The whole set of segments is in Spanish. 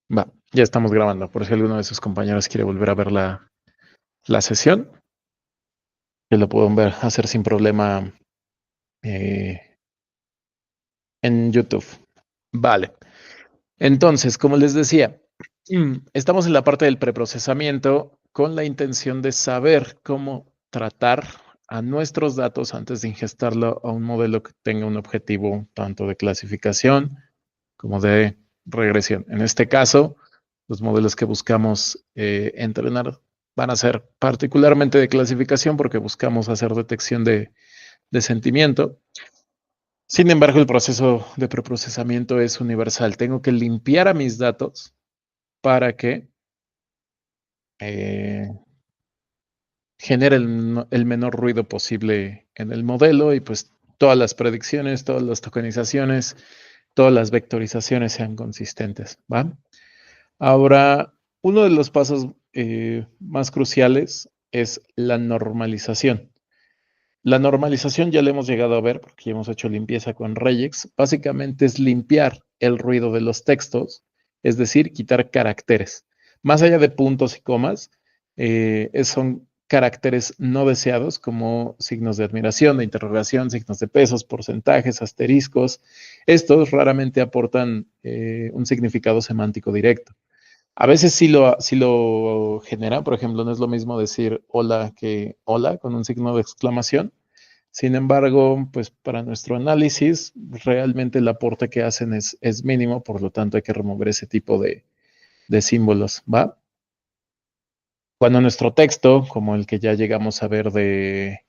Va, ya estamos grabando. Por si alguno de sus compañeros quiere volver a ver la sesión, que lo pueden ver, hacer sin problema eh, en YouTube. Vale. Entonces, como les decía, estamos en la parte del preprocesamiento con la intención de saber cómo tratar a nuestros datos antes de ingestarlo a un modelo que tenga un objetivo tanto de clasificación como de regresión. En este caso, los modelos que buscamos entrenar van a ser particularmente de clasificación porque buscamos hacer detección de sentimiento. Sin embargo, el proceso de preprocesamiento es universal. Tengo que limpiar a mis datos para que eh, genere el menor ruido posible en el modelo y pues todas las predicciones, todas las tokenizaciones, todas las vectorizaciones sean consistentes, ¿va? Ahora, uno de los pasos más cruciales es la normalización. La normalización ya la hemos llegado a ver porque ya hemos hecho limpieza con regex. Básicamente es limpiar el ruido de los textos, es decir, quitar caracteres. Más allá de puntos y comas, son caracteres no deseados como signos de admiración, de interrogación, signos de pesos, porcentajes, asteriscos. Estos raramente aportan un significado semántico directo. A veces sí lo genera, por ejemplo, no es lo mismo decir hola que hola con un signo de exclamación. Sin embargo, pues para nuestro análisis, realmente el aporte que hacen es mínimo, por lo tanto hay que remover ese tipo de símbolos, ¿va? Cuando nuestro texto, como el que ya llegamos a ver de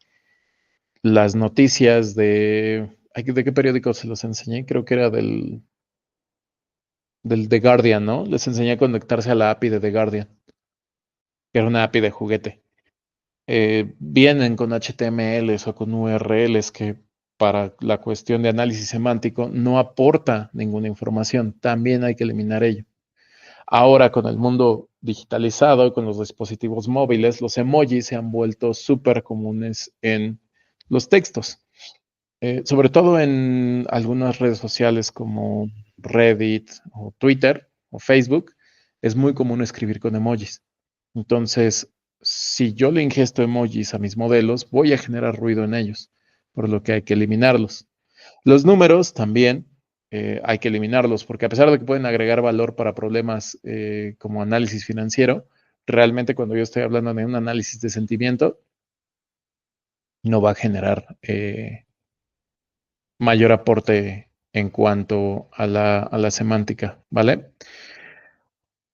las noticias ¿de qué periódico se los enseñé? Creo que era del The Guardian, ¿no? Les enseñé a conectarse a la API de The Guardian, que era una API de juguete. Vienen con HTMLs o con URLs que para la cuestión de análisis semántico no aporta ninguna información. También hay que eliminar ello. Ahora con el mundo digitalizado, con los dispositivos móviles, los emojis se han vuelto súper comunes en los textos. Sobre todo en algunas redes sociales como Reddit o Twitter o Facebook, es muy común escribir con emojis. Entonces, si yo le ingesto emojis a mis modelos, voy a generar ruido en ellos, por lo que hay que eliminarlos. Los números también hay que eliminarlos, porque a pesar de que pueden agregar valor para problemas como análisis financiero, realmente cuando yo estoy hablando de un análisis de sentimiento, no va a generar mayor aporte en cuanto a la semántica, ¿vale?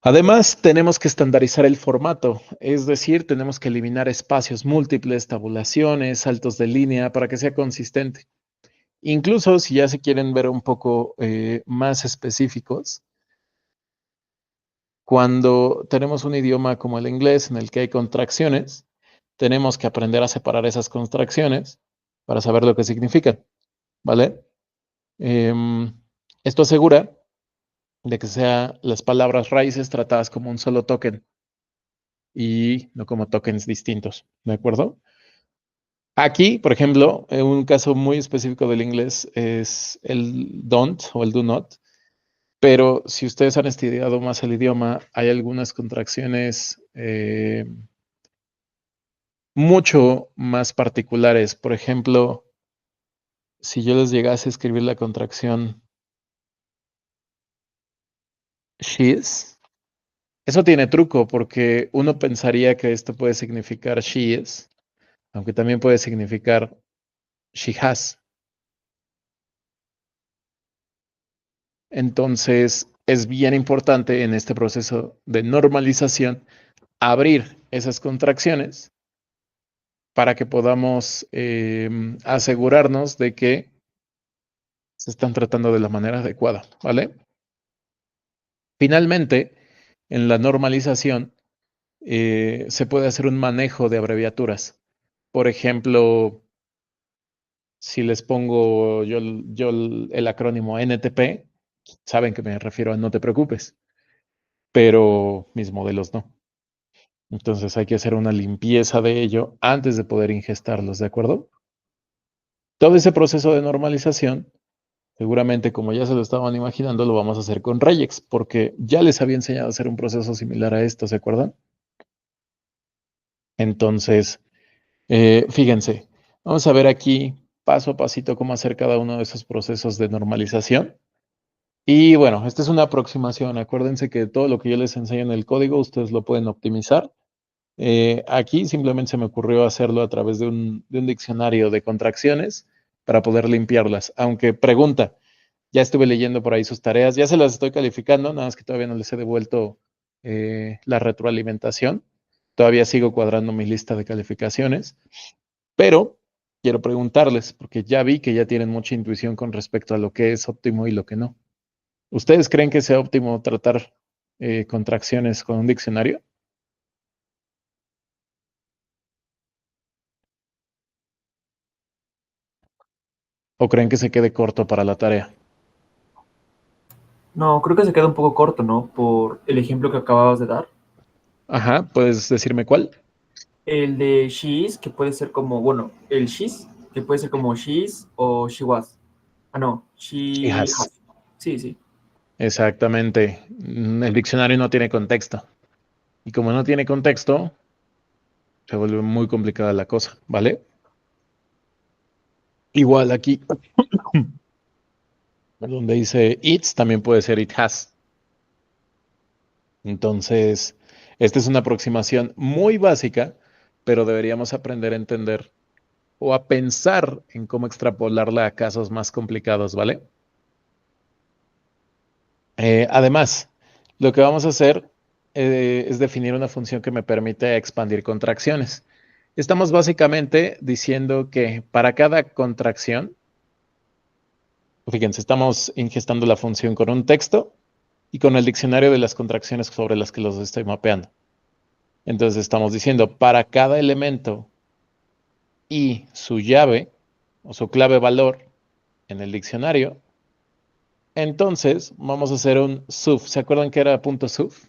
Además, tenemos que estandarizar el formato, es decir, tenemos que eliminar espacios múltiples, tabulaciones, saltos de línea para que sea consistente. Incluso si ya se quieren ver un poco más específicos, cuando tenemos un idioma como el inglés en el que hay contracciones, tenemos que aprender a separar esas contracciones para saber lo que significan, ¿vale? Em, Esto asegura de que sean las palabras raíces tratadas como un solo token y no como tokens distintos, ¿de acuerdo? Aquí, por ejemplo, un caso muy específico del inglés es el don't o el do not, pero si ustedes han estudiado más el idioma, hay algunas contracciones mucho más particulares. Por ejemplo, si yo les llegase a escribir la contracción she's, eso tiene truco porque uno pensaría que esto puede significar she is, aunque también puede significar she has. Entonces, es bien importante en este proceso de normalización abrir esas contracciones para que podamos asegurarnos de que se están tratando de la manera adecuada, ¿vale? Finalmente, en la normalización se puede hacer un manejo de abreviaturas. Por ejemplo, si les pongo yo el acrónimo NTP, saben que me refiero a no te preocupes, pero mis modelos no. Entonces hay que hacer una limpieza de ello antes de poder ingestarlos, ¿de acuerdo? Todo ese proceso de normalización Seguramente, como ya se lo estaban imaginando, lo vamos a hacer con regex, porque ya les había enseñado a hacer un proceso similar a esto, ¿se acuerdan? Entonces, fíjense, vamos a ver aquí paso a pasito cómo hacer cada uno de esos procesos de normalización. Y bueno, esta es una aproximación. Acuérdense que todo lo que yo les enseño en el código, ustedes lo pueden optimizar. Aquí simplemente se me ocurrió hacerlo a través de un diccionario de contracciones para poder limpiarlas. Aunque pregunta, ya estuve leyendo por ahí sus tareas, ya se las estoy calificando, nada más que todavía no les he devuelto la retroalimentación. Todavía sigo cuadrando mi lista de calificaciones, pero quiero preguntarles, porque ya vi que ya tienen mucha intuición con respecto a lo que es óptimo y lo que no. ¿Ustedes creen que sea óptimo tratar contracciones con un diccionario? ¿O creen que se quede corto para la tarea? No, creo que se queda un poco corto, ¿no? Por el ejemplo que acababas de dar. Ajá, ¿puedes decirme cuál? El de she's, que puede ser como, bueno, el she's, que puede ser como she's o she was. Ah, no, she Hijas. has. Sí, sí. Exactamente. El diccionario no tiene contexto. Y como no tiene contexto, se vuelve muy complicada la cosa, ¿vale? Igual aquí, donde dice it's, también puede ser it has. Entonces, esta es una aproximación muy básica, pero deberíamos aprender a entender o a pensar en cómo extrapolarla a casos más complicados, ¿vale? Además, lo que vamos a hacer es definir una función que me permite expandir contracciones. Estamos básicamente diciendo que para cada contracción, fíjense, estamos ingestando la función con un texto y con el diccionario de las contracciones sobre las que los estoy mapeando. Entonces estamos diciendo para cada elemento y su llave o su clave valor en el diccionario, entonces vamos a hacer un suf. ¿Se acuerdan que era punto suf?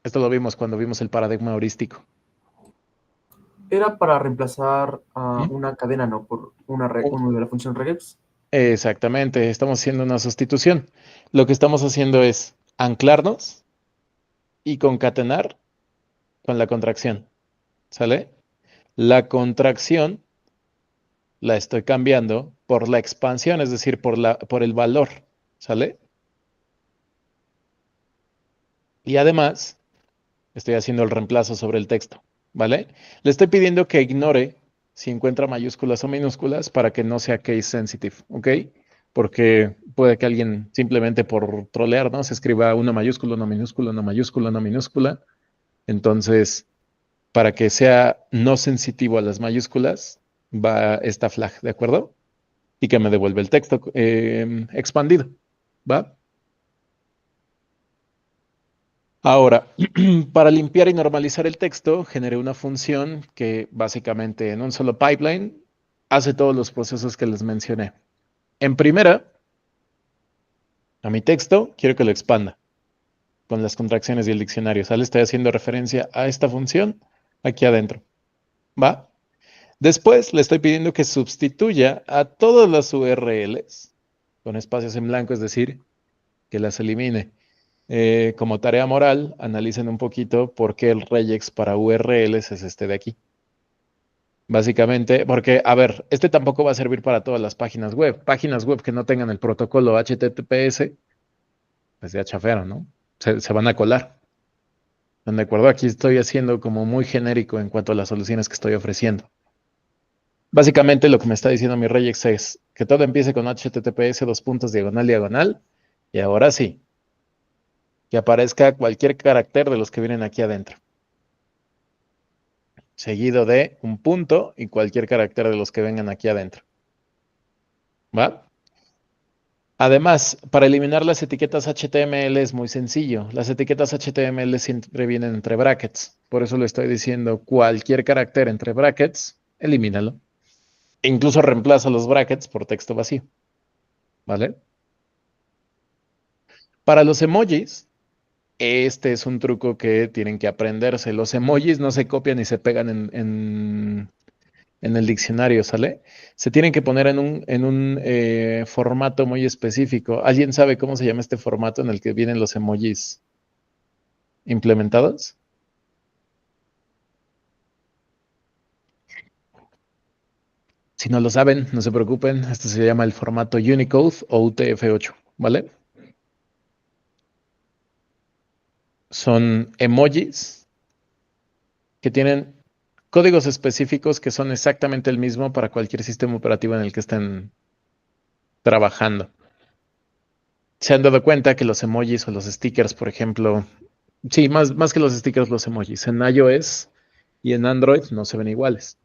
Esto lo vimos cuando vimos el paradigma heurístico. Era para reemplazar a ¿Mm? una cadena, ¿no? Por una, uno de la función regex. Exactamente, estamos haciendo una sustitución. Lo que estamos haciendo es anclarnos y concatenar con la contracción, ¿sale? La contracción la estoy cambiando por la expansión, es decir, por el valor, ¿sale? Y además estoy haciendo el reemplazo sobre el texto, ¿vale? Le estoy pidiendo que ignore si encuentra mayúsculas o minúsculas para que no sea case sensitive, ¿ok? Porque puede que alguien simplemente por trolear, ¿no? Se escriba una mayúscula, una minúscula, una mayúscula, una minúscula. Entonces, para que sea no sensitivo a las mayúsculas, va esta flag, ¿de acuerdo? Y que me devuelve el texto expandido, ¿va? Ahora, para limpiar y normalizar el texto, generé una función que básicamente en un solo pipeline hace todos los procesos que les mencioné. En primera, a mi texto quiero que lo expanda con las contracciones y el diccionario. ¿Sale? Estoy haciendo referencia a esta función aquí adentro. ¿Va? Después le estoy pidiendo que sustituya a todas las URLs con espacios en blanco, es decir, que las elimine. Como tarea moral, analicen un poquito por qué el regex para URLs es este de aquí. Básicamente, porque, a ver, este tampoco va a servir para todas las páginas web. Páginas web que no tengan el protocolo HTTPS, pues ya chafearon, ¿no? Se van a colar. ¿De acuerdo? Aquí estoy haciendo como muy genérico en cuanto a las soluciones que estoy ofreciendo. Básicamente lo que me está diciendo mi regex es que todo empiece con HTTPS dos puntos diagonal diagonal y ahora sí, que aparezca cualquier carácter de los que vienen aquí adentro, seguido de un punto y cualquier carácter de los que vengan aquí adentro. ¿Va? Además, para eliminar las etiquetas HTML es muy sencillo. Las etiquetas HTML siempre vienen entre brackets. Por eso le estoy diciendo cualquier carácter entre brackets, elimínalo. Incluso reemplaza los brackets por texto vacío. ¿Vale? Para los emojis, este es un truco que tienen que aprenderse. Los emojis no se copian y se pegan en el diccionario, ¿sale? Se tienen que poner en un formato muy específico. ¿Alguien sabe cómo se llama este formato en el que vienen los emojis implementados? Si no lo saben, no se preocupen. Este se llama el formato Unicode o UTF-8, ¿vale? Son emojis que tienen códigos específicos que son exactamente el mismo para cualquier sistema operativo en el que estén trabajando. Se han dado cuenta que los emojis o los stickers, por ejemplo, sí, más que los stickers, los emojis, en iOS y en Android no se ven iguales.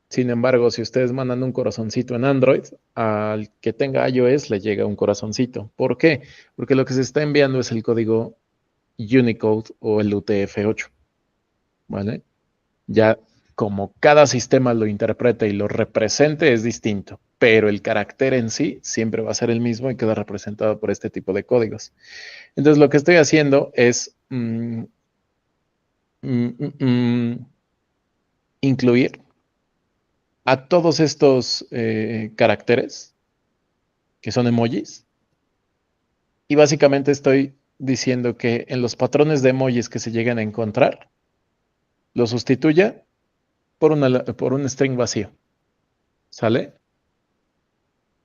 Sin embargo, si ustedes mandan un corazoncito en Android, al que tenga iOS le llega un corazoncito. ¿Por qué? Porque lo que se está enviando es el código Unicode o el UTF-8, ¿vale? Ya como cada sistema lo interprete y lo represente es distinto, pero el carácter en sí siempre va a ser el mismo y queda representado por este tipo de códigos. Entonces lo que estoy haciendo es incluir a todos estos caracteres que son emojis y básicamente estoy diciendo que en los patrones de emojis que se llegan a encontrar, lo sustituya por un string vacío. ¿Sale?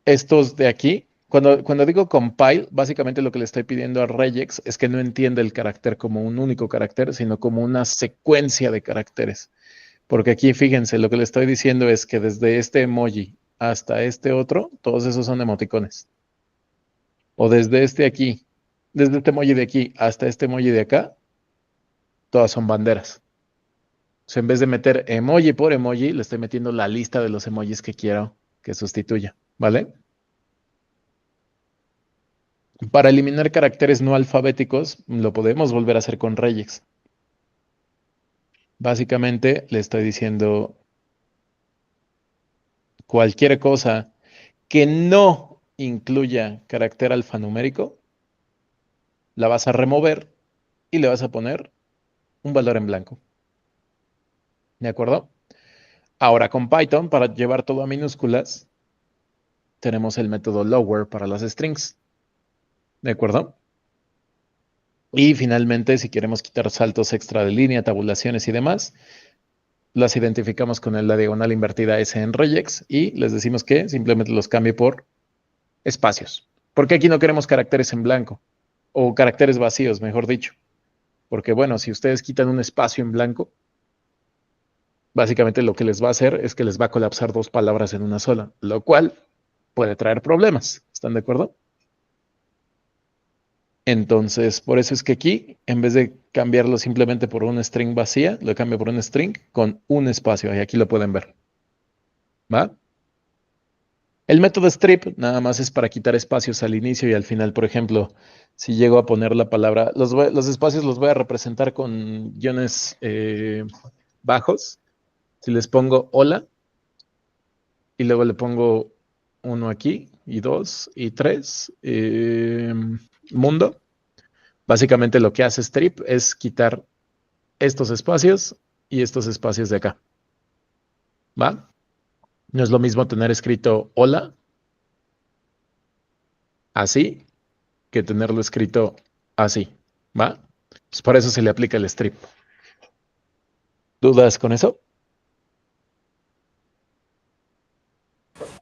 Estos de aquí, cuando digo compile, básicamente lo que le estoy pidiendo a regex es que no entienda el carácter como un único carácter, sino como una secuencia de caracteres. Porque aquí, fíjense, lo que le estoy diciendo es que desde este emoji hasta este otro, todos esos son emoticones. O desde este aquí, desde este emoji de aquí hasta este emoji de acá, todas son banderas. O sea, en vez de meter emoji por emoji, le estoy metiendo la lista de los emojis que quiero que sustituya, ¿vale? Para eliminar caracteres no alfabéticos, lo podemos volver a hacer con regex. Básicamente le estoy diciendo cualquier cosa que no incluya carácter alfanumérico, la vas a remover y le vas a poner un valor en blanco. ¿De acuerdo? Ahora con Python, para llevar todo a minúsculas, tenemos el método lower para las strings. ¿De acuerdo? Y finalmente, si queremos quitar saltos extra de línea, tabulaciones y demás, las identificamos con la diagonal invertida S en regex y les decimos que simplemente los cambie por espacios. ¿Por qué aquí no queremos caracteres en blanco? O caracteres vacíos, mejor dicho. Porque bueno, si ustedes quitan un espacio en blanco, básicamente lo que les va a hacer es que les va a colapsar dos palabras en una sola, lo cual puede traer problemas. ¿Están de acuerdo? Entonces, por eso es que aquí, en vez de cambiarlo simplemente por una string vacía, lo cambio por un string con un espacio. Y aquí lo pueden ver. ¿Va? El método strip nada más es para quitar espacios al inicio y al final. Por ejemplo, si llego a poner la palabra, los espacios los voy a representar con guiones bajos. Si les pongo hola y luego le pongo uno aquí y dos y tres, mundo. Básicamente lo que hace strip es quitar estos espacios y estos espacios de acá. ¿Va? No es lo mismo tener escrito hola así que tenerlo escrito así. ¿Va? Pues por eso se le aplica el strip. ¿Dudas con eso?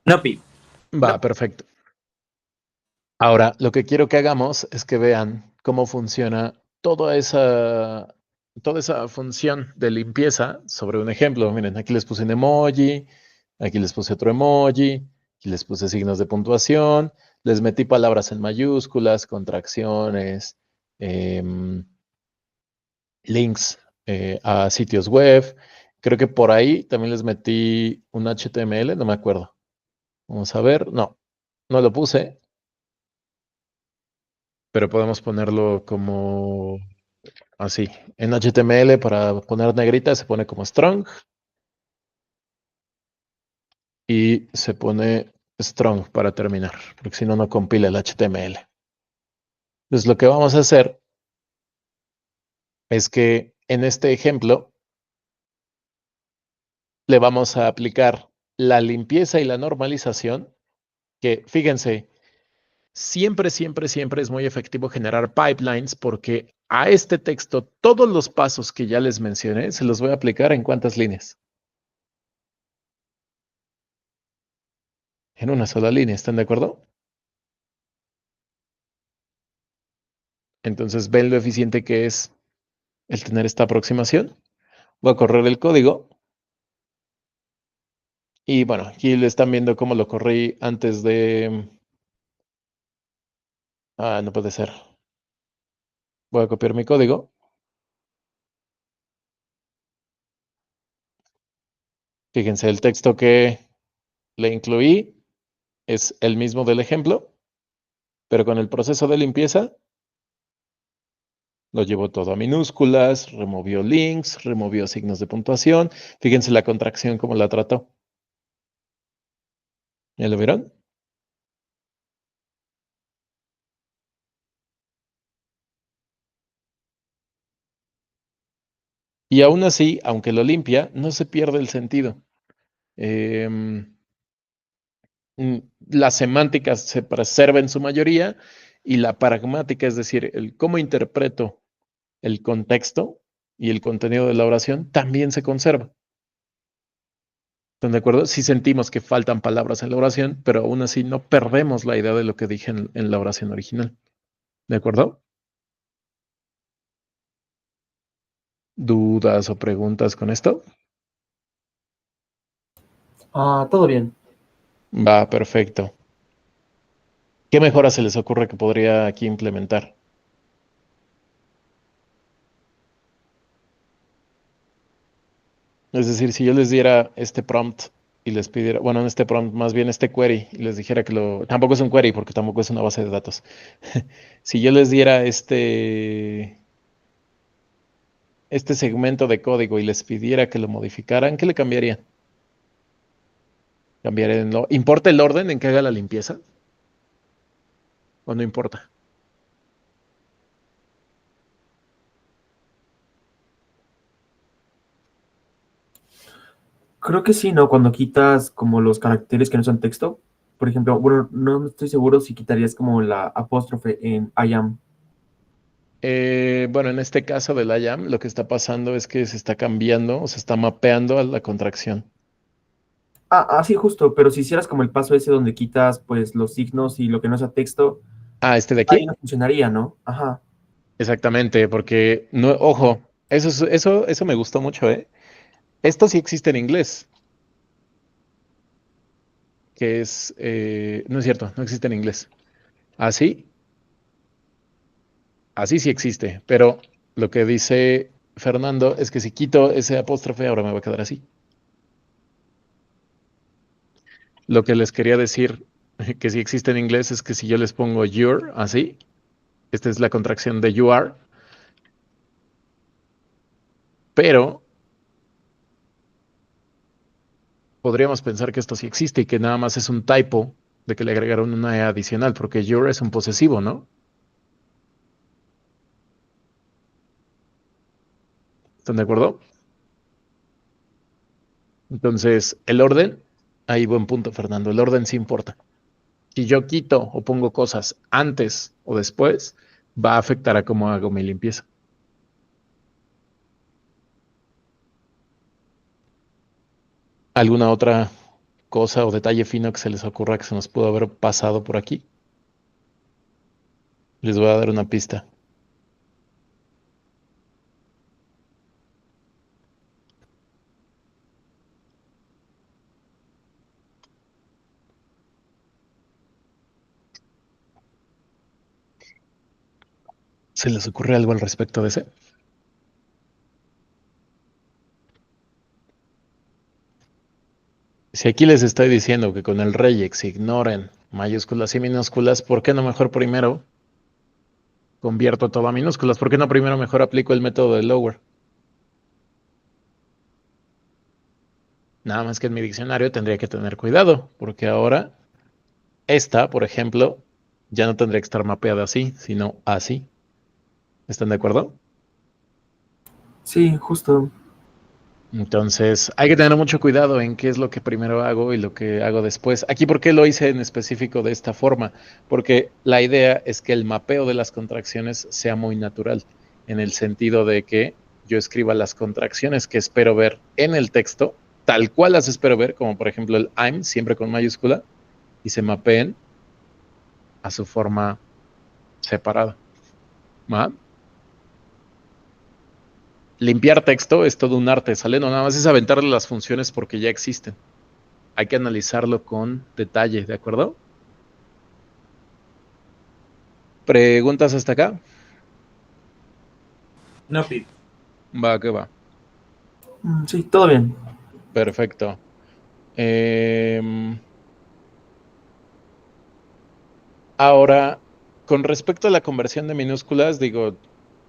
No, Pi. Va, No. perfecto. Ahora, lo que quiero que hagamos es que vean cómo funciona toda esa función de limpieza sobre un ejemplo. Miren, aquí les puse un emoji, aquí les puse otro emoji, aquí les puse signos de puntuación, les metí palabras en mayúsculas, contracciones, em, links a sitios web. Creo que por ahí también les metí un HTML, no me acuerdo. Vamos a ver, no, no lo puse, pero podemos ponerlo como así. En HTML para poner negrita se pone como strong y se pone strong para terminar, porque si no, no compila el HTML. Entonces lo que vamos a hacer es que en este ejemplo le vamos a aplicar la limpieza y la normalización, que fíjense, siempre, siempre, siempre es muy efectivo generar pipelines porque a este texto todos los pasos que ya les mencioné se los voy a aplicar en ¿cuántas líneas? En una sola línea, ¿están de acuerdo? Entonces, ven lo eficiente que es el tener esta aproximación. Voy a correr el código. Y bueno, aquí le están viendo cómo lo corrí antes de... Ah, no puede ser. Voy a copiar mi código. Fíjense, el texto que le incluí es el mismo del ejemplo, pero con el proceso de limpieza lo llevó todo a minúsculas, removió links, removió signos de puntuación. Fíjense la contracción cómo la trató. ¿Ya lo vieron? Y aún así, aunque lo limpia, no se pierde el sentido. Em, la semántica se preserva en su mayoría y la pragmática, es decir, el cómo interpreto el contexto y el contenido de la oración, también se conserva. ¿Están de acuerdo? Sí sentimos que faltan palabras en la oración, pero aún así no perdemos la idea de lo que dije en la oración original. ¿De acuerdo? ¿Dudas o preguntas con esto? Ah, todo bien. Va, perfecto. ¿Qué mejoras se les ocurre que podría aquí implementar? Es decir, si yo les diera este prompt y les pidiera, bueno, en este prompt, más bien este query, y les dijera que tampoco es un query porque tampoco es una base de datos. Si yo les diera este segmento de código y les pidiera que lo modificaran, ¿qué le cambiarían? ¿Importa el orden en que haga la limpieza? ¿O no importa? Creo que sí, ¿no? Cuando quitas como los caracteres que no son texto. Por ejemplo, bueno, no estoy seguro si quitarías como la apóstrofe en I am. Bueno, en este caso del IAM, lo que está pasando es que se está cambiando o se está mapeando a la contracción. Sí, justo, pero si hicieras como el paso ese donde quitas pues los signos y lo que no sea texto, Ah, este de ahí aquí. no funcionaría, ¿no? Ajá. Exactamente, porque no, ojo, eso me gustó mucho, ¿eh? Esto sí existe en inglés, que es, no es cierto, no existe en inglés. Así, así sí existe, pero lo que dice Fernando es que si quito ese apóstrofe, ahora me va a quedar así. Lo que les quería decir que sí existe en inglés es que si yo les pongo your así, esta es la contracción de you are, pero podríamos pensar que esto sí existe y que nada más es un typo de que le agregaron una E adicional, porque your es un posesivo, ¿no? ¿Están de acuerdo? Entonces, el orden, ahí buen punto, Fernando, el orden sí importa. Si yo quito o pongo cosas antes o después, va a afectar a cómo hago mi limpieza. ¿Alguna otra cosa o detalle fino que se les ocurra que se nos pudo haber pasado por aquí? Les voy a dar una pista. ¿Se les ocurre algo al respecto de ese? Si aquí les estoy diciendo que con el regex ignoren mayúsculas y minúsculas, ¿por qué no mejor primero convierto todo a minúsculas? ¿Por qué no primero mejor aplico el método de lower? Nada más que en mi diccionario tendría que tener cuidado, porque ahora esta, por ejemplo, ya no tendría que estar mapeada así, sino así. ¿Están de acuerdo? Sí, justo. Entonces, hay que tener mucho cuidado en qué es lo que primero hago y lo que hago después. Aquí, ¿por qué lo hice en específico de esta forma? Porque la idea es que el mapeo de las contracciones sea muy natural, en el sentido de que yo escriba las contracciones que espero ver en el texto, tal cual las espero ver, como por ejemplo el I'm, siempre con mayúscula, y se mapeen a su forma separada. ¿Va? Limpiar texto es todo un arte, ¿sale? No nada más es aventarle las funciones porque ya existen. Hay que analizarlo con detalle, ¿de acuerdo? ¿Preguntas hasta acá? No, Pete. Va, que va. Sí, todo bien. Perfecto. Ahora, con respecto a la conversión de minúsculas, digo,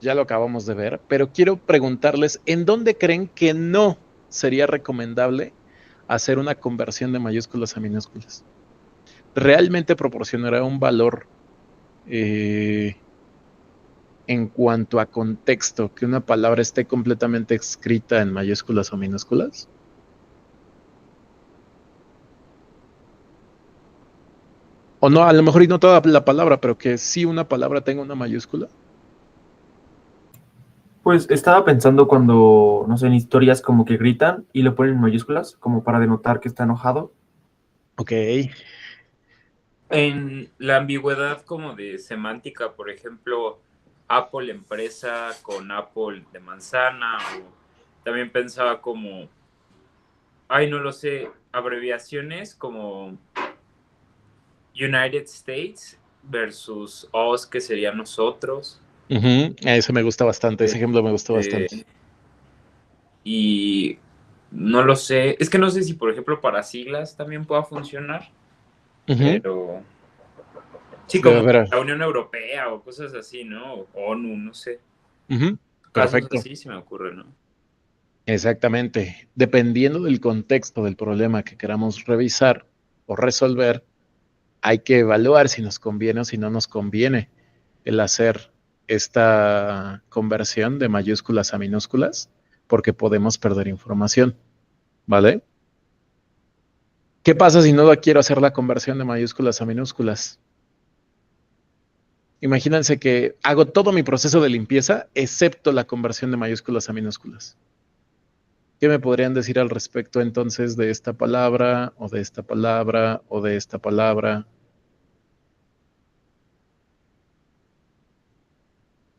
ya lo acabamos de ver, pero quiero preguntarles, ¿en dónde creen que no sería recomendable hacer una conversión de mayúsculas a minúsculas? ¿Realmente proporcionará un valor eh, en cuanto a contexto que una palabra esté completamente escrita en mayúsculas o minúsculas? O no, a lo mejor y no toda la palabra, pero que sí una palabra tenga una mayúscula. Pues estaba pensando cuando, no sé, en historias como que gritan y lo ponen en mayúsculas, como para denotar que está enojado. Ok. En la ambigüedad como de semántica, por ejemplo, Apple empresa con Apple de manzana, o también pensaba como, ay, no lo sé, abreviaciones como United States versus Us, que sería nosotros. Ese me gusta bastante, ese ejemplo me gustó bastante. Este, y no lo sé, es que no sé si, por ejemplo, para siglas también pueda funcionar, Ujú. pero sí, Sí, a como ver, la Unión Europea o cosas así, ¿no? O ONU, no sé. ujú, Casos perfecto, así se me ocurre, ¿no? exactamente. Dependiendo del contexto del problema que queramos revisar o resolver, hay que evaluar si nos conviene o si no nos conviene el hacer esta conversión de mayúsculas a minúsculas, porque podemos perder información, ¿vale? ¿Qué pasa si no quiero hacer la conversión de mayúsculas a minúsculas? Imagínense que hago todo mi proceso de limpieza, excepto la conversión de mayúsculas a minúsculas. ¿Qué me podrían decir al respecto entonces de esta palabra o de esta palabra o de esta palabra?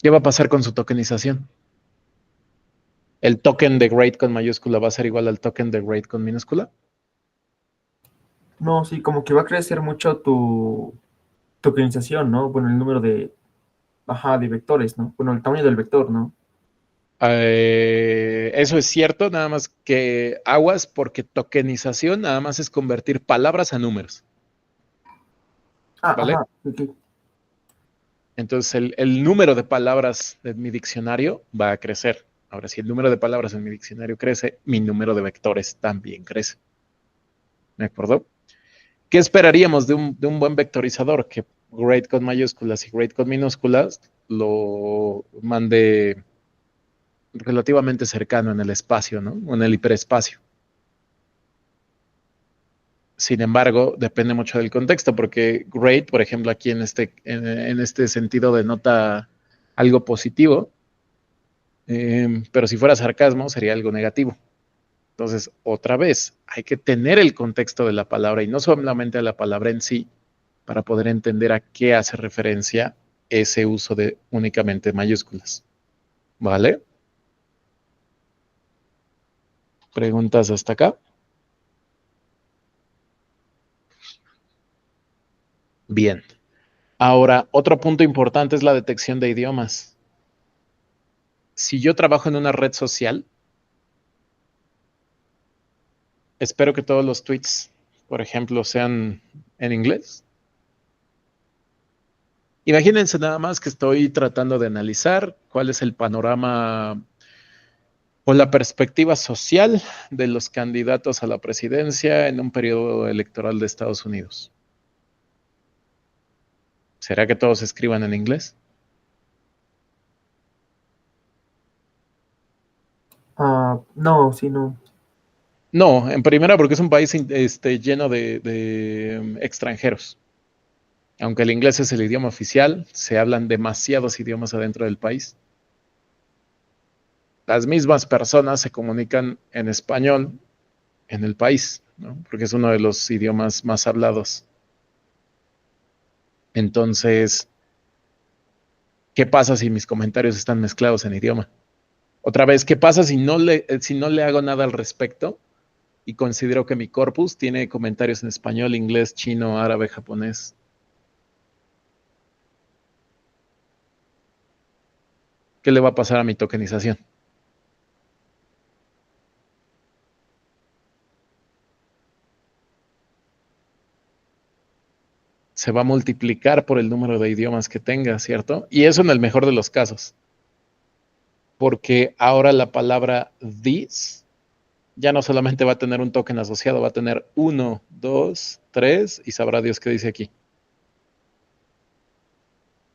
¿Qué va a pasar con su tokenización? ¿El token de grade con mayúscula va a ser igual al token de grade con minúscula? No, sí, como que va a crecer mucho tu tokenización, ¿no? Bueno, el número de, ajá, de vectores, ¿no? Bueno, el tamaño del vector, ¿no? Eso es cierto, nada más que aguas porque tokenización nada más es convertir palabras a números, Ah, ¿vale? ajá, ok. Entonces el número de palabras de mi diccionario va a crecer. Ahora, si el número de palabras en mi diccionario crece, mi número de vectores también crece. ¿Me acuerdo? ¿Qué esperaríamos de un buen vectorizador? Que grade con mayúsculas y grade con minúsculas lo mande relativamente cercano en el espacio, ¿no? O en el hiperespacio. Sin embargo, depende mucho del contexto, porque grade, por ejemplo, aquí en este sentido denota algo positivo, pero si fuera sarcasmo sería algo negativo. Entonces, otra vez, hay que tener el contexto de la palabra y no solamente a la palabra en sí, para poder entender a qué hace referencia ese uso de únicamente mayúsculas. ¿Vale? ¿Preguntas hasta acá? Bien. Ahora, otro punto importante es la detección de idiomas. Si yo trabajo en una red social, espero que todos los tweets, por ejemplo, sean en inglés. Imagínense nada más que estoy tratando de analizar cuál es el panorama o la perspectiva social de los candidatos a la presidencia en un periodo electoral de Estados Unidos. ¿Será que todos escriban en inglés? No, sí, no. No, en primera porque es un país lleno de extranjeros. Aunque el inglés es el idioma oficial, se hablan demasiados idiomas adentro del país. Las mismas personas se comunican en español en el país, ¿no? Porque es uno de los idiomas más hablados. Entonces, ¿qué pasa si mis comentarios están mezclados en idioma? Otra vez, ¿qué pasa si no le hago nada al respecto y considero que mi corpus tiene comentarios en español, inglés, chino, árabe, japonés? ¿Qué le va a pasar a mi tokenización? Se va a multiplicar por el número de idiomas que tenga, ¿cierto? Y eso en el mejor de los casos. Porque ahora la palabra this ya no solamente va a tener un token asociado, va a tener 1, 2, 3 y sabrá Dios qué dice aquí.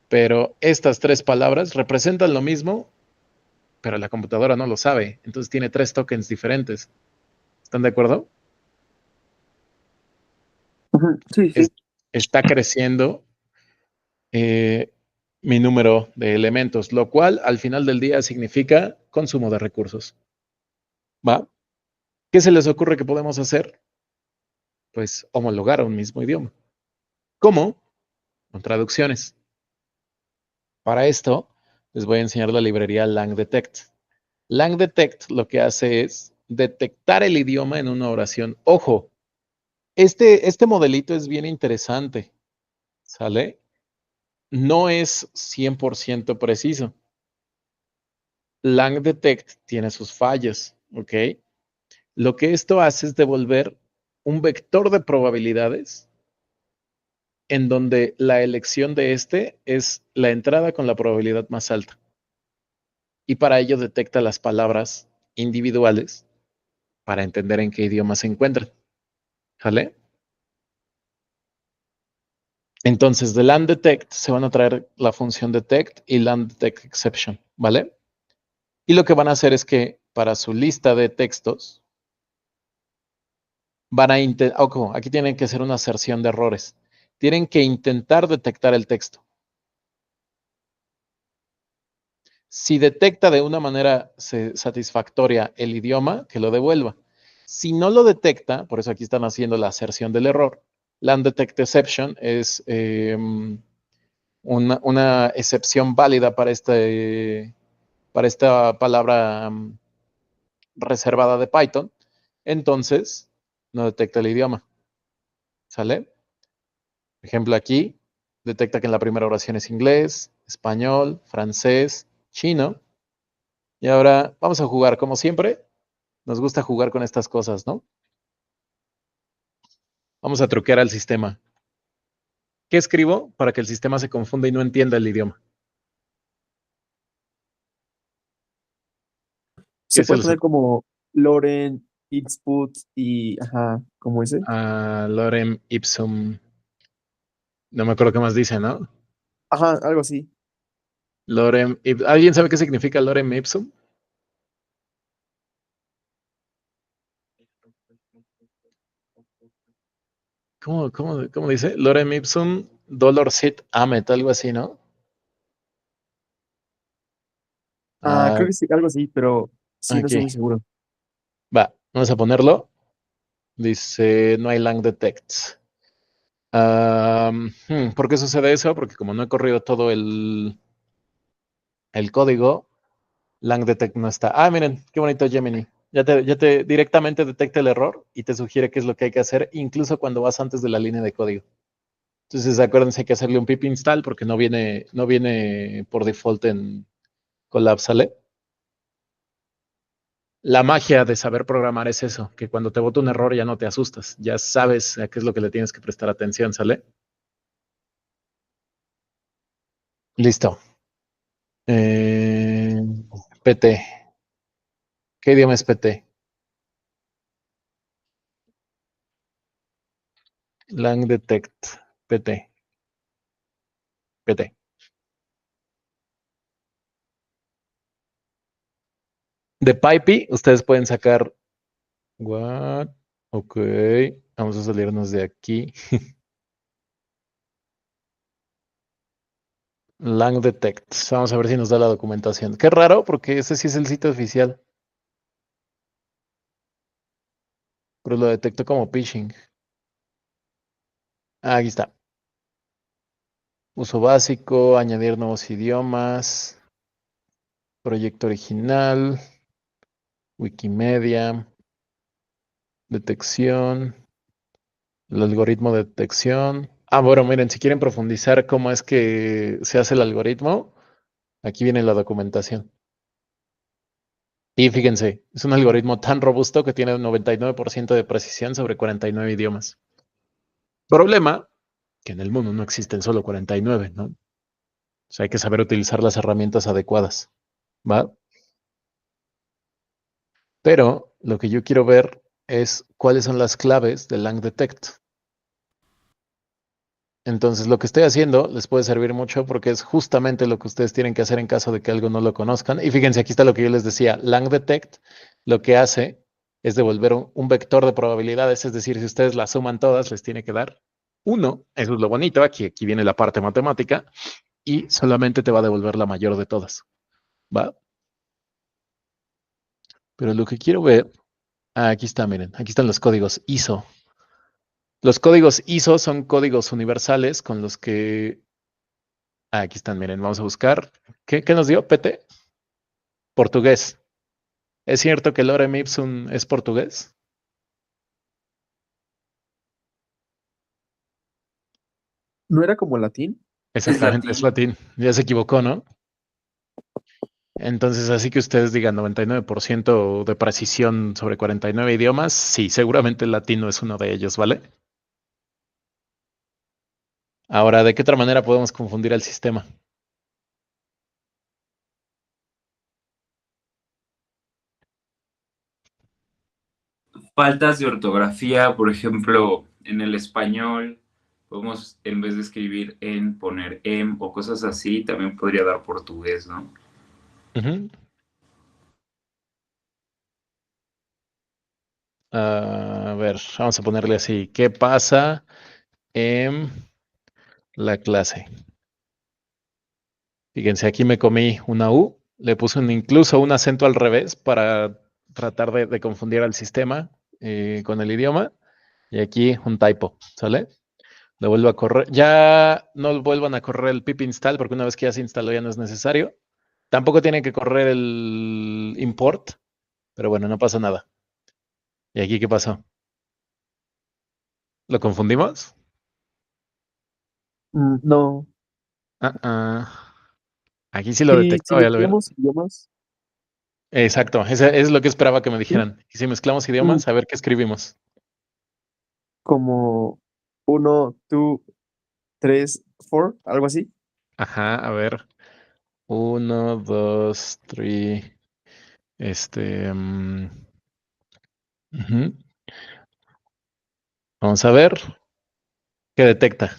Pero estas 3 palabras representan lo mismo, pero la computadora no lo sabe. Entonces tiene 3 tokens diferentes. ¿Están de acuerdo? Sí, sí. Está creciendo mi número de elementos, lo cual al final del día significa consumo de recursos. ¿Va? ¿Qué se les ocurre que podemos hacer? Pues homologar a un mismo idioma. ¿Cómo? Con traducciones. Para esto, les voy a enseñar la librería LangDetect. LangDetect lo que hace es detectar el idioma en una oración. Ojo, este modelito es bien interesante, ¿sale? No es 100% preciso. LangDetect tiene sus fallos, ¿ok? Lo que esto hace es devolver un vector de probabilidades en donde la elección de este es la entrada con la probabilidad más alta. Y para ello detecta las palabras individuales para entender en qué idioma se encuentran. ¿Vale? Entonces, de LangDetect se van a traer la función detect y LangDetect exception, ¿vale? Y lo que van a hacer es que para su lista de textos van a intentar, ojo, aquí tienen que hacer una aserción de errores. Tienen que intentar detectar el texto. Si detecta de una manera satisfactoria el idioma, que lo devuelva. Si no lo detecta, por eso aquí están haciendo la aserción del error, LangDetect exception es una excepción válida para esta palabra reservada de Python. Entonces, no detecta el idioma. ¿Sale? Por ejemplo, aquí detecta que en la primera oración es inglés, español, francés, chino. Y ahora vamos a jugar, como siempre, nos gusta jugar con estas cosas, ¿no? Vamos a truquear al sistema. ¿Qué escribo para que el sistema se confunda y no entienda el idioma? ¿Qué Se se puede les poner ocurre? como Loren, Itsput y, ajá, como ese. Lorem ipsum. No me acuerdo qué más dice, ¿no? Ajá, algo así. ¿Alguien sabe qué significa lorem ipsum? ¿Cómo dice? Lorem ipsum dolor sit amet, algo así, ¿no? Creo Ah, que sí, algo así, pero sí, no estoy aquí. muy seguro. Va, vamos a ponerlo. Dice, no hay lang detects. ¿Por qué sucede eso? Porque como no he corrido todo el código, lang detect no está. Miren, qué bonito Gemini. Ya te directamente detecta el error y te sugiere qué es lo que hay que hacer, incluso cuando vas antes de la línea de código. Entonces, acuérdense que hacerle un pip install porque no viene por default en Colab, ¿sale? La magia de saber programar es eso, que cuando te bota un error ya no te asustas, ya sabes a qué es lo que le tienes que prestar atención, ¿sale? Listo. Eh, PT. ¿Qué idioma es PT? Lang detect. PT. PT. De Pipey, ustedes pueden sacar. What? Ok. Vamos a salirnos de aquí. Lang Detect. Vamos a ver si nos da la documentación. Qué raro, porque ese sí es el sitio oficial. Pero lo detecto como phishing. Ah, aquí está. Uso básico, añadir nuevos idiomas, proyecto original, Wikimedia, detección, el algoritmo de detección. Ah, bueno, miren, si quieren profundizar cómo es que se hace el algoritmo, aquí viene la documentación. Y fíjense, es un algoritmo tan robusto que tiene un 99% de precisión sobre 49 idiomas. Problema, que en el mundo no existen solo 49, ¿no? O sea, hay que saber utilizar las herramientas adecuadas, ¿va? Pero lo que yo quiero ver es cuáles son las claves de Lang Detect. Entonces, lo que estoy haciendo les puede servir mucho porque es justamente lo que ustedes tienen que hacer en caso de que algo no lo conozcan. Y fíjense, aquí está lo que yo les decía. Lang Detect lo que hace es devolver un vector de probabilidades, es decir, si ustedes las suman todas, les tiene que dar uno. Eso es lo bonito. Aquí viene la parte matemática y solamente te va a devolver la mayor de todas. ¿Va? Pero lo que quiero ver, aquí está, miren, aquí están los códigos ISO. Los códigos ISO son códigos universales con los que... aquí están, miren, vamos a buscar. ¿Qué nos dio? PT. Portugués. ¿Es cierto que Lorem Ipsum es portugués? ¿No era como latín? Es Exactamente, es latín. latín. Ya se equivocó, ¿no? Entonces, así que ustedes digan 99% de precisión sobre 49 idiomas, sí, seguramente el latino es uno de ellos, ¿vale? Ahora, ¿de qué otra manera podemos confundir al sistema? Faltas de ortografía, por ejemplo, en el español, podemos en vez de escribir en poner o cosas así, también podría dar portugués, ¿no? Ujú. A ver, vamos a ponerle así. ¿Qué pasa en la clase? Fíjense, aquí me comí una U, le puse incluso un acento al revés para tratar de confundir al sistema con el idioma. Y aquí un typo, ¿sale? Lo vuelvo a correr. Ya no vuelvan a correr el pip install porque una vez que ya se instaló ya no es necesario. Tampoco tienen que correr el import, pero bueno, no pasa nada. ¿Y aquí qué pasó? ¿Lo confundimos? No. Ah, ah. Aquí sí lo Si detectó, ya lo vieron. mezclamos idiomas, Exacto, es lo que esperaba que me ¿sí? dijeran. Y si mezclamos Mm, idiomas, a ver qué escribimos. como uno, two, tres, four, algo así. Ajá, a ver. Uno, dos, tres. Ujú. Vamos a ver qué detecta.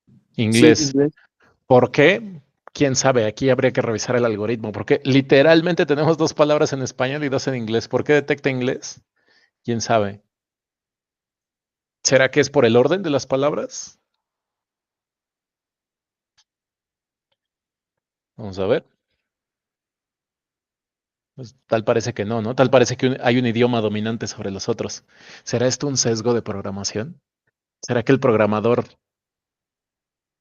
Sí, Inglés. inglés. ¿Por qué? Quién sabe, aquí habría que revisar el algoritmo, porque literalmente tenemos dos palabras en español y dos en inglés. ¿Por qué detecta inglés? ¿Quién sabe? ¿Será que es por el orden de las palabras? Vamos a ver. Pues, tal parece que no, ¿no? Tal parece que hay un idioma dominante sobre los otros. ¿Será esto un sesgo de programación? ¿Será que el programador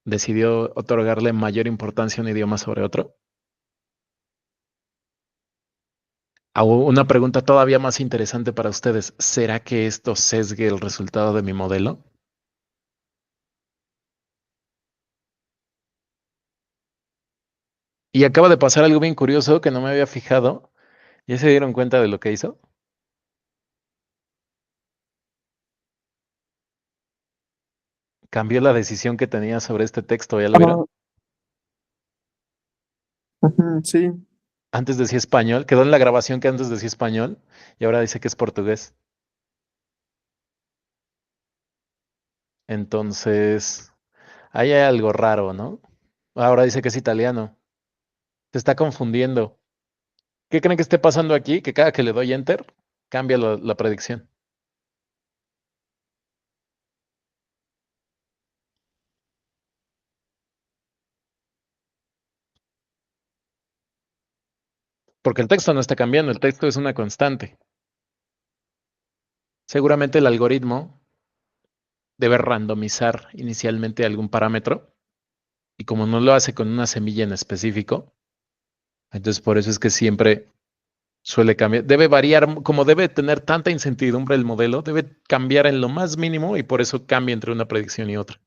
decidió otorgarle mayor importancia a un idioma sobre otro? O una pregunta todavía más interesante para ustedes. ¿Será que esto sesgue el resultado de mi modelo? Y acaba de pasar algo bien curioso que no me había fijado. ¿Ya se dieron cuenta de lo que hizo? Cambió la decisión que tenía sobre este texto, ¿ya lo vieron? Ah, ujú, sí. Antes decía español, quedó en la grabación que antes decía español y ahora dice que es portugués. Entonces, ahí hay algo raro, ¿no? Ahora dice que es italiano. Te está confundiendo. ¿Qué creen que esté pasando aquí? Que cada que le doy enter, cambia la predicción. Porque el texto no está cambiando, el texto es una constante. Seguramente el algoritmo debe randomizar inicialmente algún parámetro y como no lo hace con una semilla en específico, entonces por eso es que siempre suele cambiar. Debe variar, como debe tener tanta incertidumbre el modelo, debe cambiar en lo más mínimo y por eso cambia entre una predicción y otra.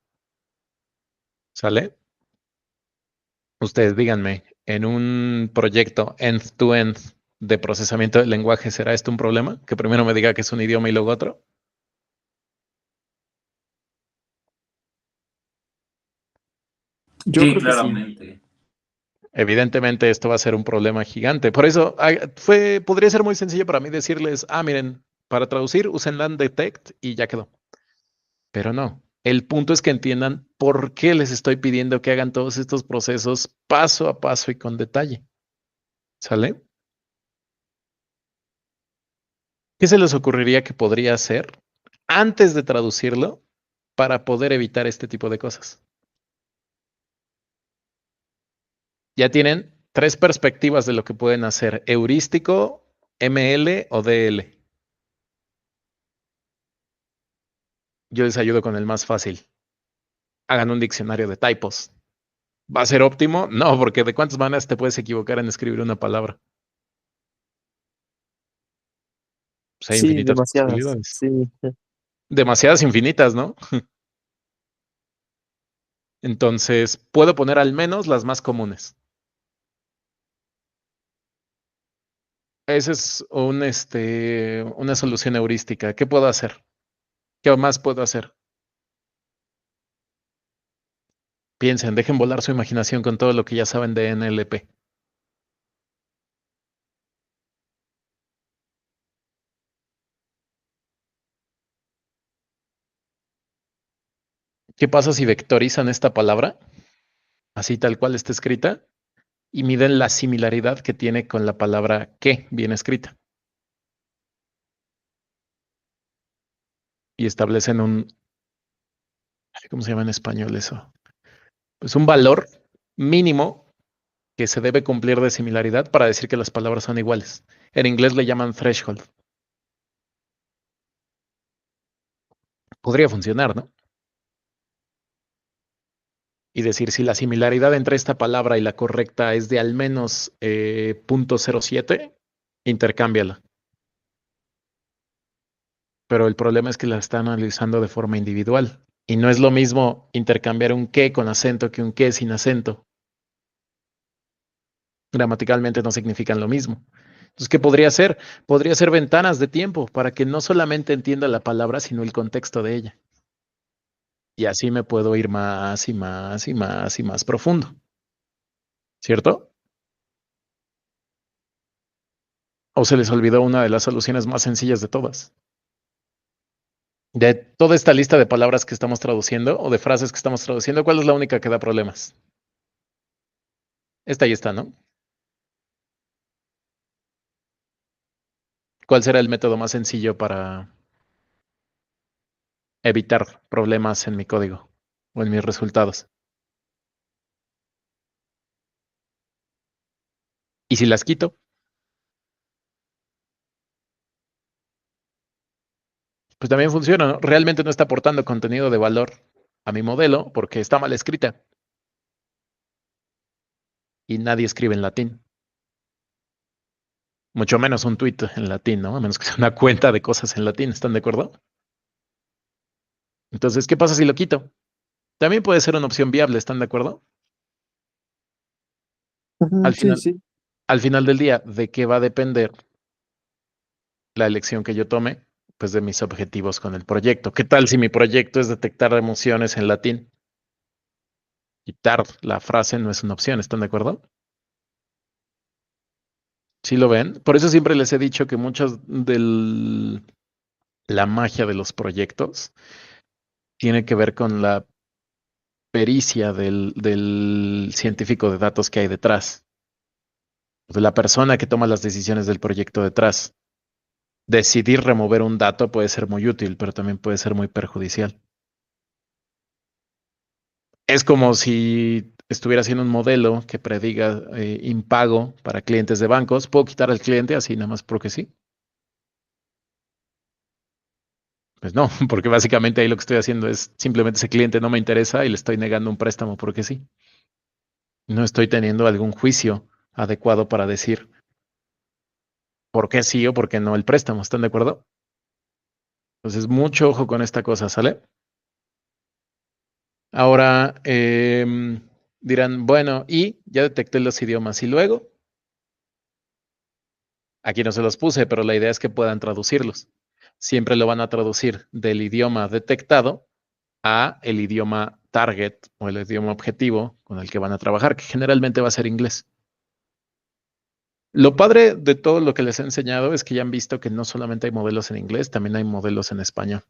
¿Sale? Ustedes díganme, en un proyecto end-to-end de procesamiento del lenguaje, ¿será esto un problema? Que primero me diga que es un idioma y luego otro. Yo Sí, creo que sí. claramente. Evidentemente esto va a ser un problema gigante. Por eso podría ser muy sencillo para mí decirles, miren, para traducir usen LandDetect y ya quedó. Pero no. El punto es que entiendan por qué les estoy pidiendo que hagan todos estos procesos paso a paso y con detalle. ¿Sale? ¿Qué se les ocurriría que podría hacer antes de traducirlo para poder evitar este tipo de cosas? Ya tienen 3 perspectivas de lo que pueden hacer: heurístico, ML o DL. Yo les ayudo con el más fácil. Hagan un diccionario de typos. ¿Va a ser óptimo? No, porque ¿de cuántas maneras te puedes equivocar en escribir una palabra? Pues hay Sí, infinitas demasiadas. posibilidades. Sí. Demasiadas infinitas, ¿no? Entonces, puedo poner al menos las más comunes. Esa es una solución heurística. ¿Qué puedo hacer? ¿Qué más puedo hacer? Piensen, dejen volar su imaginación con todo lo que ya saben de NLP. ¿Qué pasa si vectorizan esta palabra, así tal cual está escrita, y miden la similaridad que tiene con la palabra que bien escrita? Y establecen ¿cómo se llama en español eso? Pues un valor mínimo que se debe cumplir de similaridad para decir que las palabras son iguales. En inglés le llaman threshold. Podría funcionar, ¿no? Y decir si la similaridad entre esta palabra y la correcta es de al menos 0.07, intercámbiala. Pero el problema es que la están analizando de forma individual. Y no es lo mismo intercambiar un que con acento que un que sin acento. Gramaticalmente no significan lo mismo. Entonces, ¿qué podría ser? Podría ser ventanas de tiempo para que no solamente entienda la palabra, sino el contexto de ella. Y así me puedo ir más y más y más y más profundo. ¿Cierto? ¿O se les olvidó una de las soluciones más sencillas de todas? De toda esta lista de palabras que estamos traduciendo o de frases que estamos traduciendo, ¿cuál es la única que da problemas? Esta ahí está, ¿no? ¿Cuál será el método más sencillo para evitar problemas en mi código o en mis resultados? Y si las quito, pues también funciona, ¿no? Realmente no está aportando contenido de valor a mi modelo porque está mal escrita y nadie escribe en latín. Mucho menos un tweet en latín, ¿no? A menos que sea una cuenta de cosas en latín, ¿están de acuerdo? Entonces, ¿qué pasa si lo quito? También puede ser una opción viable, ¿están de acuerdo? Ujú, Al sí, final, sí. al final del día, ¿de qué va a depender la elección que yo tome? Pues de mis objetivos con el proyecto. ¿Qué tal si mi proyecto es detectar emociones en latín? Quitar la frase no es una opción, ¿están de acuerdo? ¿Sí lo ven? Por eso siempre les he dicho que muchas de la magia de los proyectos tiene que ver con la pericia del científico de datos que hay detrás. de la persona que toma las decisiones del proyecto detrás. Decidir remover un dato puede ser muy útil, pero también puede ser muy perjudicial. Es como si estuviera haciendo un modelo que prediga impago para clientes de bancos. ¿Puedo quitar al cliente así nada más porque sí? Pues no, porque básicamente ahí lo que estoy haciendo es simplemente ese cliente no me interesa y le estoy negando un préstamo porque sí. No estoy teniendo algún juicio adecuado para decir por qué sí o por qué no el préstamo. ¿Están de acuerdo? Entonces, mucho ojo con esta cosa, ¿sale? Ahora dirán, bueno, y ya detecté los idiomas y luego, aquí no se los puse, pero la idea es que puedan traducirlos. Siempre lo van a traducir del idioma detectado a el idioma target o el idioma objetivo con el que van a trabajar, que generalmente va a ser inglés. Lo padre de todo lo que les he enseñado es que ya han visto que no solamente hay modelos en inglés, también hay modelos en español.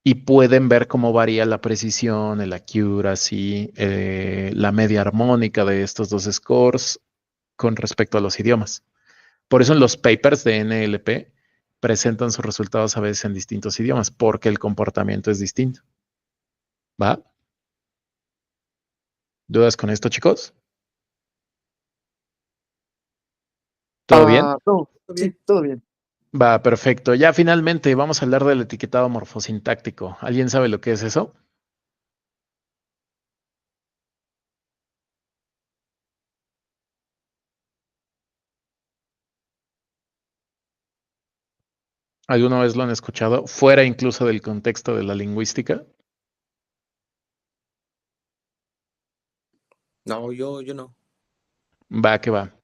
Y pueden ver cómo varía la precisión, el accuracy, la media armónica de estos dos scores con respecto a los idiomas. Por eso en los papers de NLP presentan sus resultados a veces en distintos idiomas, porque el comportamiento es distinto. ¿Va? ¿Dudas con esto, chicos? ¿Todo bien? No, ¿Todo sí, bien? todo bien. Va, perfecto. Ya finalmente vamos a hablar del etiquetado morfosintáctico. ¿Alguien sabe lo que es eso? ¿Alguna vez lo han escuchado? Fuera incluso del contexto de la lingüística. No, yo no. Va, que va.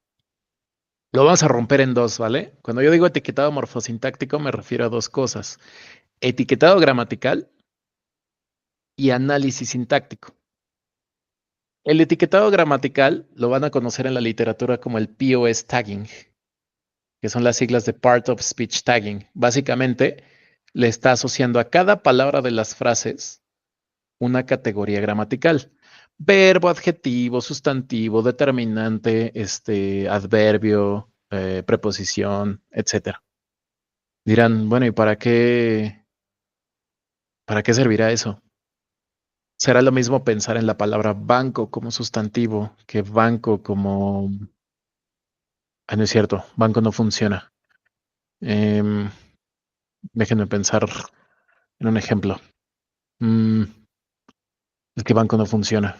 Lo vamos a romper en dos, ¿vale? Cuando yo digo etiquetado morfosintáctico me refiero a dos cosas. Etiquetado gramatical y análisis sintáctico. El etiquetado gramatical lo van a conocer en la literatura como el POS tagging, que son las siglas de Part of Speech Tagging. Básicamente, le está asociando a cada palabra de las frases una categoría gramatical. Verbo, adjetivo, sustantivo, determinante, adverbio, preposición, etcétera. Dirán, bueno, ¿y para qué servirá eso? Será lo mismo pensar en la palabra banco como sustantivo que banco como... Ah, no es cierto, banco no funciona. Em, Déjenme pensar en un ejemplo. Mm, es que banco no funciona.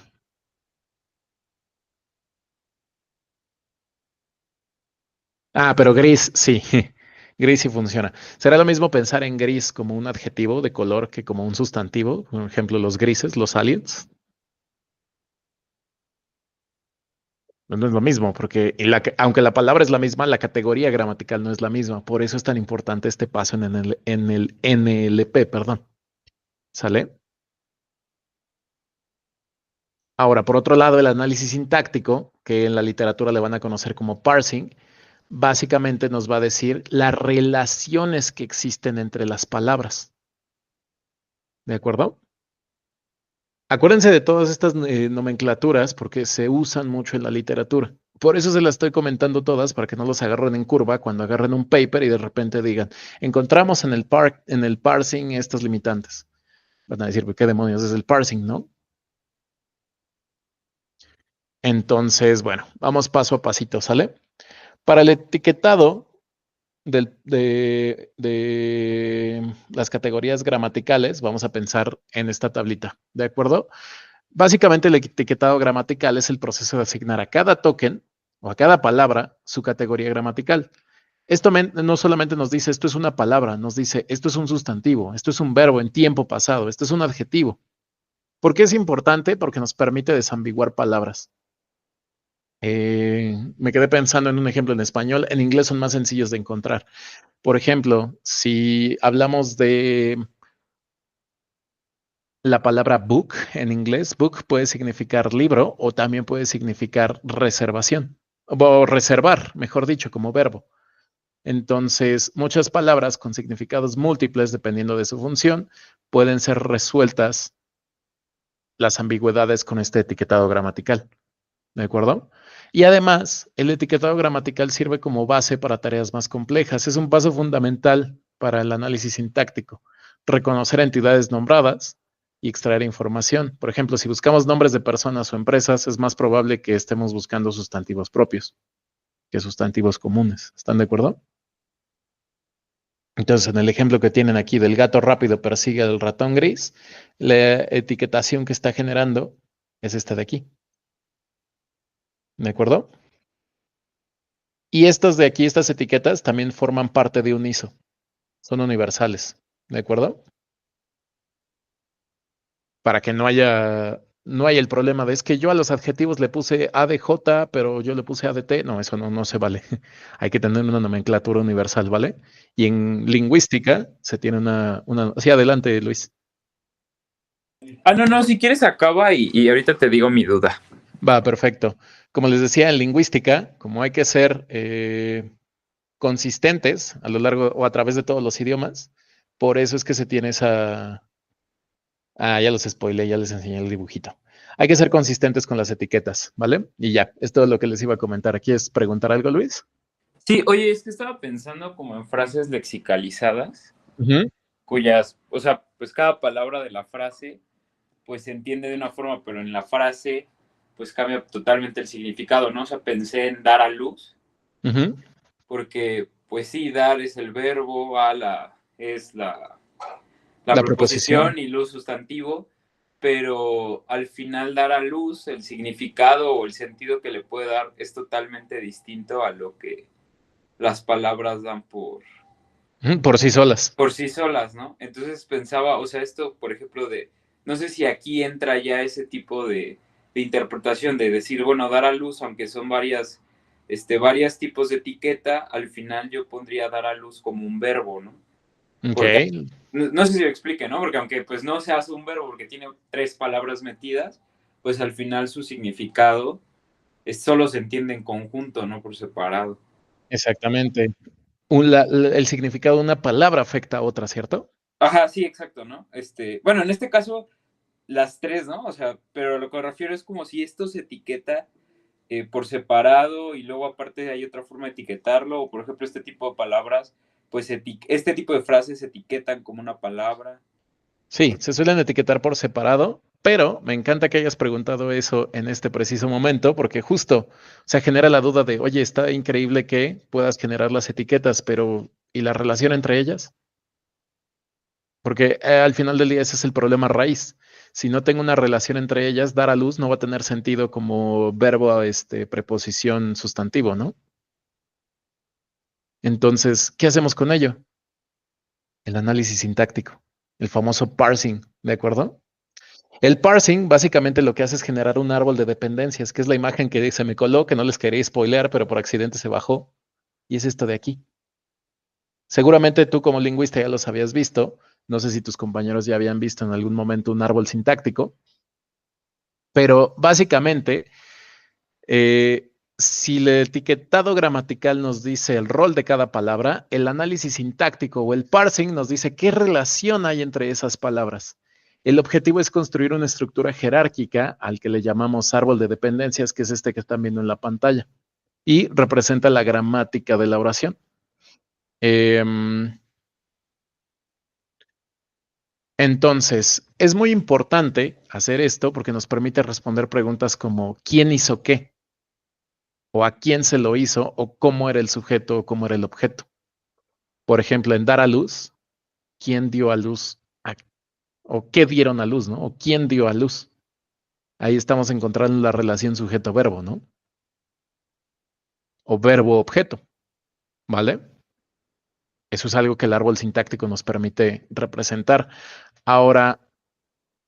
Ah, pero gris, sí. Gris sí funciona. ¿Será lo mismo pensar en gris como un adjetivo de color que como un sustantivo? Por ejemplo, los grises, los aliens. No es lo mismo, porque aunque la palabra es la misma, la categoría gramatical no es la misma. Por eso es tan importante este paso en el NLP, perdón. ¿Sale? Ahora, por otro lado, el análisis sintáctico, que en la literatura le van a conocer como parsing, básicamente nos va a decir las relaciones que existen entre las palabras. ¿De acuerdo? Acuérdense de todas estas nomenclaturas porque se usan mucho en la literatura. Por eso se las estoy comentando todas para que no los agarren en curva cuando agarren un paper y de repente digan, encontramos en el parsing estas limitantes. Van a decir, ¿qué demonios es el parsing, no? Entonces, bueno, vamos paso a pasito, ¿sale? Para el etiquetado de las categorías gramaticales, vamos a pensar en esta tablita, ¿de acuerdo? Básicamente el etiquetado gramatical es el proceso de asignar a cada token o a cada palabra su categoría gramatical. Esto no solamente nos dice esto es una palabra, nos dice esto es un sustantivo, esto es un verbo en tiempo pasado, esto es un adjetivo. ¿Por qué es importante? Porque nos permite desambiguar palabras. Me quedé pensando en un ejemplo en español, en inglés son más sencillos de encontrar. Por ejemplo, si hablamos de la palabra book en inglés, book puede significar libro o también puede significar reservación o reservar, mejor dicho, como verbo. Entonces, muchas palabras con significados múltiples, dependiendo de su función, pueden ser resueltas las ambigüedades con este etiquetado gramatical. ¿De acuerdo? Y además, el etiquetado gramatical sirve como base para tareas más complejas. Es un paso fundamental para el análisis sintáctico. Reconocer entidades nombradas y extraer información. Por ejemplo, si buscamos nombres de personas o empresas, es más probable que estemos buscando sustantivos propios que sustantivos comunes. ¿Están de acuerdo? Entonces, en el ejemplo que tienen aquí del gato rápido persigue al ratón gris, la etiquetación que está generando es esta de aquí. ¿De acuerdo? Y estas de aquí, estas etiquetas, también forman parte de un ISO. Son universales. ¿De acuerdo? Para que no haya el problema de es que yo a los adjetivos le puse ADJ, pero yo le puse ADT. No, eso no se vale. Hay que tener una nomenclatura universal, ¿vale? Y en lingüística se tiene una... Sí, adelante, Luis. No, si quieres acaba y ahorita te digo mi duda. Va, perfecto. Como les decía, en lingüística, como hay que ser consistentes a lo largo o a través de todos los idiomas, por eso es que se tiene esa... Ah, ya los spoilé, ya les enseñé el dibujito. Hay que ser consistentes con las etiquetas, ¿vale? Y ya, es todo lo que les iba a comentar. ¿Quieres preguntar algo, Luis? Sí, oye, es que estaba pensando como en frases lexicalizadas, Ujú. cuyas, o sea, pues cada palabra de la frase, pues se entiende de una forma, pero en la frase, pues cambia totalmente el significado, ¿no? O sea, pensé en dar a luz, Ujú. porque, pues sí, dar es el verbo, es la La preposición. preposición y luz sustantivo, pero al final dar a luz, el significado o el sentido que le puede dar es totalmente distinto a lo que las palabras dan Ujú, por sí solas. por sí solas, ¿no? Entonces pensaba, o sea, esto, por ejemplo, no sé si aquí entra ya ese tipo de interpretación, de decir, bueno, dar a luz, aunque son varios tipos de etiqueta, al final yo pondría dar a luz como un verbo, ¿no? Ok. Porque no sé si lo explique, ¿no? Porque aunque pues no se hace un verbo porque tiene 3 palabras metidas, pues al final su significado solo se entiende en conjunto, no por separado. Exactamente. El significado de una palabra afecta a otra, ¿cierto? Ajá, sí, exacto, ¿no? Bueno, en este caso, las 3, ¿no? O sea, pero lo que me refiero es como si esto se etiqueta por separado y luego aparte hay otra forma de etiquetarlo, o por ejemplo este tipo de palabras, pues este tipo de frases se etiquetan como una palabra. Sí, se suelen etiquetar por separado, pero me encanta que hayas preguntado eso en este preciso momento, porque justo se genera la duda de, oye, está increíble que puedas generar las etiquetas, pero ¿y la relación entre ellas? Porque al final del día ese es el problema raíz. Si no tengo una relación entre ellas, dar a luz no va a tener sentido como verbo, preposición, sustantivo, ¿no? Entonces, ¿qué hacemos con ello? El análisis sintáctico, el famoso parsing, ¿de acuerdo? El parsing básicamente lo que hace es generar un árbol de dependencias, que es la imagen que se me coló, que no les quería spoilear, pero por accidente se bajó. Y es esto de aquí. Seguramente tú como lingüista ya los habías visto. No sé si tus compañeros ya habían visto en algún momento un árbol sintáctico, pero básicamente, si el etiquetado gramatical nos dice el rol de cada palabra, el análisis sintáctico o el parsing nos dice qué relación hay entre esas palabras. El objetivo es construir una estructura jerárquica al que le llamamos árbol de dependencias, que es este que están viendo en la pantalla, y representa la gramática de la oración. Entonces, es muy importante hacer esto porque nos permite responder preguntas como ¿quién hizo qué? O a quién se lo hizo, o cómo era el sujeto, o cómo era el objeto. Por ejemplo, en dar a luz, ¿quién dio a luz? O qué dieron a luz, ¿no? O quién dio a luz. Ahí estamos encontrando la relación sujeto-verbo, ¿no? O verbo-objeto, ¿vale? Eso es algo que el árbol sintáctico nos permite representar. Ahora,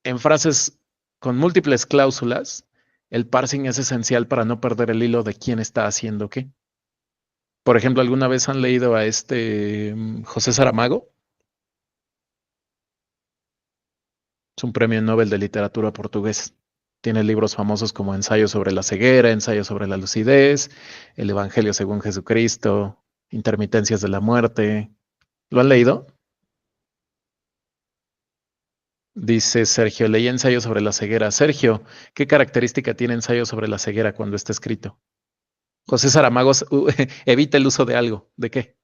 en frases con múltiples cláusulas, el parsing es esencial para no perder el hilo de quién está haciendo qué. Por ejemplo, ¿alguna vez han leído a José Saramago? Es un premio Nobel de literatura portugués. Tiene libros famosos como Ensayo sobre la ceguera, Ensayo sobre la lucidez, El Evangelio según Jesucristo, Intermitencias de la muerte. ¿Lo han leído? Dice Sergio, leí ensayo sobre la ceguera. Sergio, ¿qué característica tiene ensayo sobre la ceguera cuando está escrito? José Saramago evita el uso de algo. ¿De qué?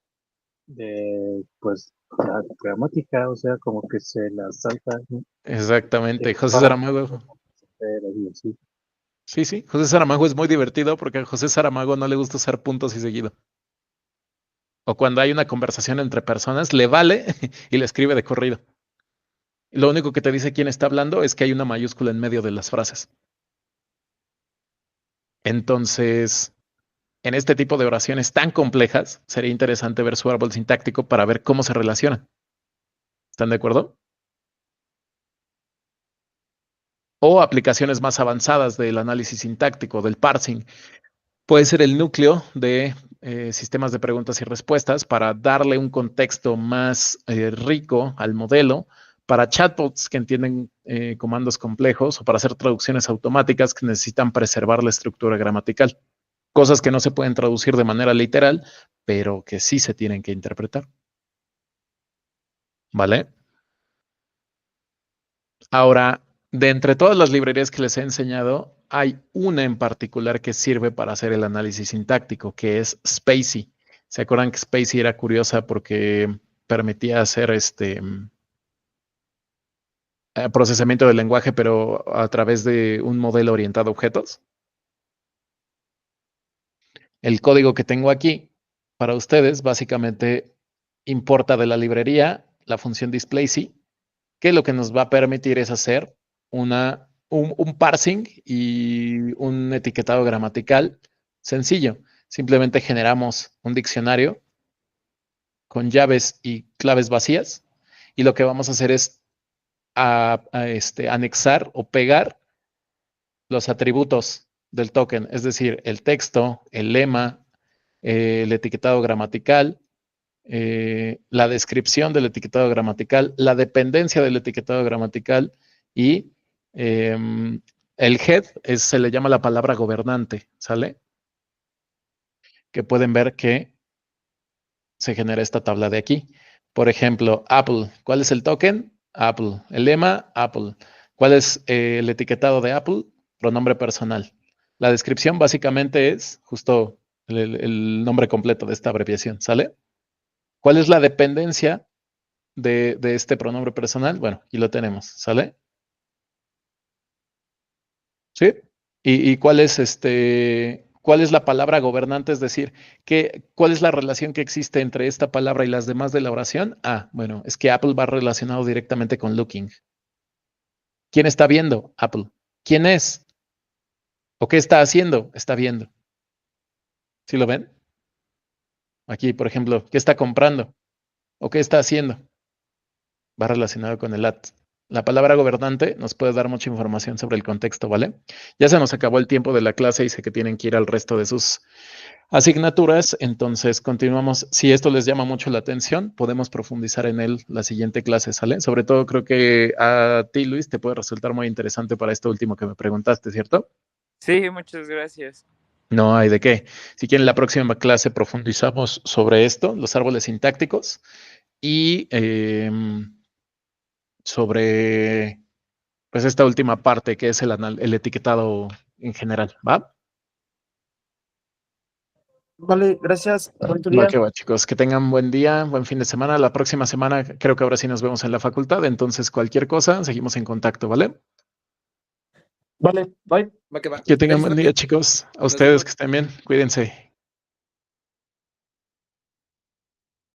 Pues la gramática, o sea, como que se la salta, ¿no? Exactamente. José Para- Saramago. Pero, y así. Sí, sí. José Saramago es muy divertido porque a José Saramago no le gusta usar puntos y seguido. O cuando hay una conversación entre personas, le vale y le escribe de corrido. Lo único que te dice quién está hablando es que hay una mayúscula en medio de las frases. Entonces, en este tipo de oraciones tan complejas, sería interesante ver su árbol sintáctico para ver cómo se relacionan. ¿Están de acuerdo? O aplicaciones más avanzadas del análisis sintáctico, del parsing. Puede ser el núcleo de sistemas de preguntas y respuestas para darle un contexto más rico al modelo, para chatbots que entienden comandos complejos o para hacer traducciones automáticas que necesitan preservar la estructura gramatical. Cosas que no se pueden traducir de manera literal, pero que sí se tienen que interpretar. ¿Vale? Ahora, de entre todas las librerías que les he enseñado, hay una en particular que sirve para hacer el análisis sintáctico, que es Spacy. ¿Se acuerdan que Spacy era curiosa porque permitía hacer procesamiento del lenguaje, pero a través de un modelo orientado a objetos? El código que tengo aquí para ustedes básicamente importa de la librería la función displacy, que lo que nos va a permitir es hacer un parsing y un etiquetado gramatical sencillo. Simplemente generamos un diccionario con llaves y claves vacías y lo que vamos a hacer es anexar o pegar los atributos del token, es decir, el texto, el lema, el etiquetado gramatical, la descripción del etiquetado gramatical, la dependencia del etiquetado gramatical y el head se le llama la palabra gobernante, ¿sale? Que pueden ver que se genera esta tabla de aquí. Por ejemplo, Apple. ¿Cuál es el token? Apple. El lema, Apple. ¿Cuál es el etiquetado de Apple? Pronombre personal. La descripción básicamente es justo el nombre completo de esta abreviación, ¿sale? ¿Cuál es la dependencia de este pronombre personal? Bueno, aquí lo tenemos, ¿sale? ¿Sí? ¿Y cuál es cuál es la palabra gobernante? Es decir, ¿cuál es la relación que existe entre esta palabra y las demás de la oración? Ah, bueno, es que Apple va relacionado directamente con looking. ¿Quién está viendo? Apple. ¿Quién es? ¿O qué está haciendo? Está viendo. ¿Sí lo ven? Aquí, por ejemplo, ¿qué está comprando? ¿O qué está haciendo? Va relacionado con el at. La palabra gobernante nos puede dar mucha información sobre el contexto, ¿vale? Ya se nos acabó el tiempo de la clase y sé que tienen que ir al resto de sus asignaturas, entonces continuamos. Si esto les llama mucho la atención, podemos profundizar en él la siguiente clase, ¿sale? Sobre todo creo que a ti, Luis, te puede resultar muy interesante para esto último que me preguntaste, ¿cierto? Sí, muchas gracias. No hay de qué. Si quieren, la próxima clase profundizamos sobre esto, los árboles sintácticos y sobre pues esta última parte que es el etiquetado en general, ¿va? Vale, gracias. Bonito Va día. que va, chicos. Que tengan buen día, buen fin de semana. La próxima semana creo que ahora sí nos vemos en la facultad. Entonces, cualquier cosa, seguimos en contacto, ¿vale? Vale, bye. Va que va. Que tengan Gracias, buen Tati. día, chicos. A Nos ustedes vemos. que estén bien. Cuídense.